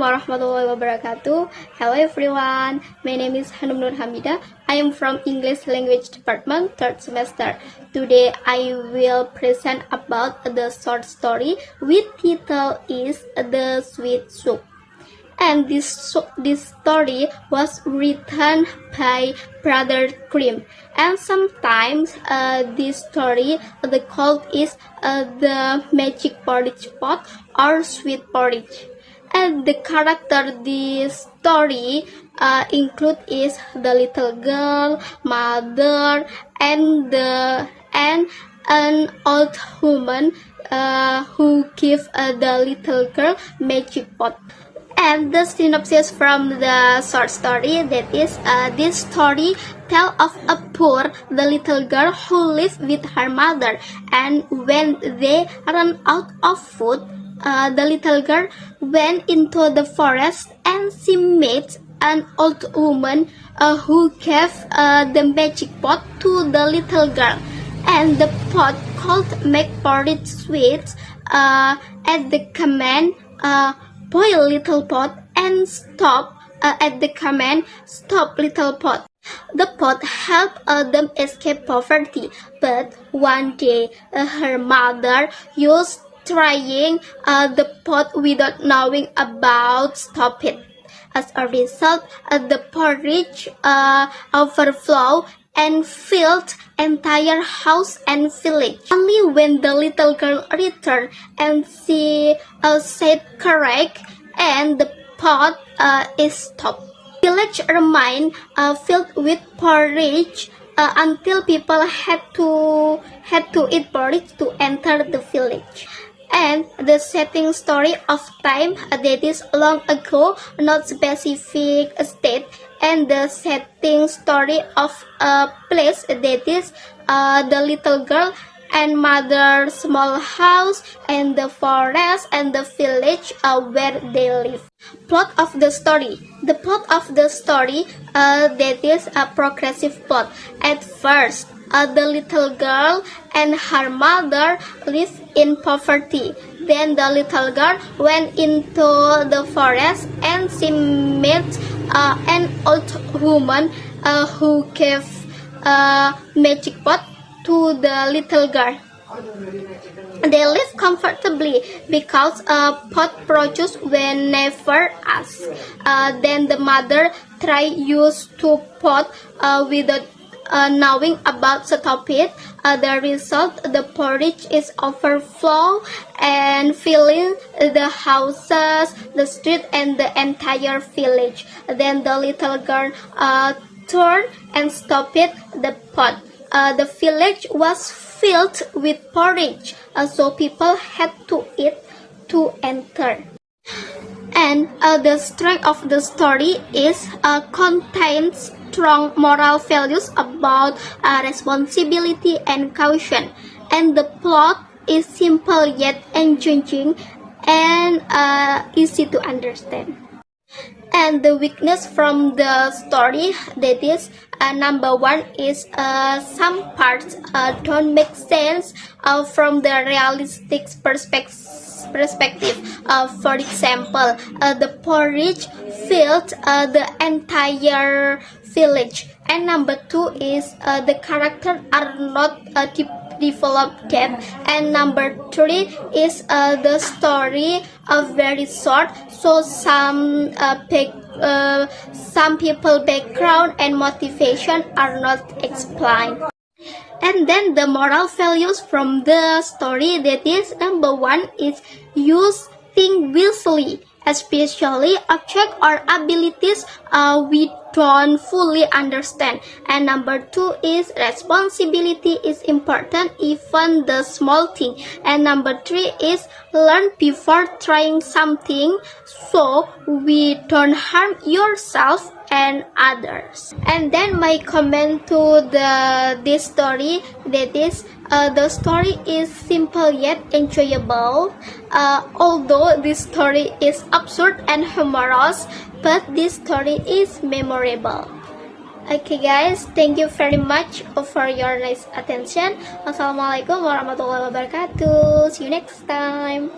warahmatullahi wabarakatuh. Hello everyone, my name is Hanum Nur Hamida. I am from English Language Department, 3rd semester. Today I will present about the short story with title is The Sweet Soup. And this story was written by Brother Grimm. And sometimes this story, the called is the magic porridge pot or sweet porridge. And the character this story include is the little girl, mother, and an old woman who give the little girl magic pot. And the synopsis from the short story, that is, this story tell of a poor the little girl who lived with her mother, and when they ran out of food, the little girl went into the forest and she met an old woman who gave the magic pot to the little girl, and the pot called make porridge sweet at the command boil little pot and stop at the command stop little pot. The pot helped them escape poverty, but one day her mother used trying the pot without knowing about stop it. As a result, the porridge overflowed and filled entire house and village. Only when the little girl returned and she said correct and the pot is stopped. Village remained filled with porridge until people had to eat porridge to enter the village. And the setting story of time that is long ago, not specific state, and the setting story of a place that is the little girl and mother's small house and the forest and the village where they live. Plot of the story. The plot of the story that is a progressive plot. At first, the little girl and her mother lived in poverty. Then the little girl went into the forest and she met an old woman who gave a magic pot to the little girl. They live comfortably because a pot produced when never asked. Then the mother tried use to pot without knowing about stop it. The result, the porridge is overflow and filling the houses, the street, and the entire village. Then the little girl turned and stopped the pot. The village was filled with porridge, so people had to eat to enter. And the strength of the story is contains strong moral values about responsibility and caution. And the plot is simple yet engaging and easy to understand. And the weakness from the story, that is, number one is some parts don't make sense from the realistic perspective. For example, the porridge filled the entire village. And number two is the characters are not developed yet. And number three is the story very short, so some people background and motivation are not explained. And then the moral values from the story, that is, number one is use things wisely, especially objects or abilities we don't fully understand. And number two is responsibility is important, even the small thing. And number three is learn before trying something so we don't harm yourself and others. And then my comment to this story, that is, the story is simple yet enjoyable. Although this story is absurd and humorous, but this story is memorable. Okay guys, thank you very much for your nice attention. Wassalamualaikum warahmatullahi wabarakatuh. See you next time.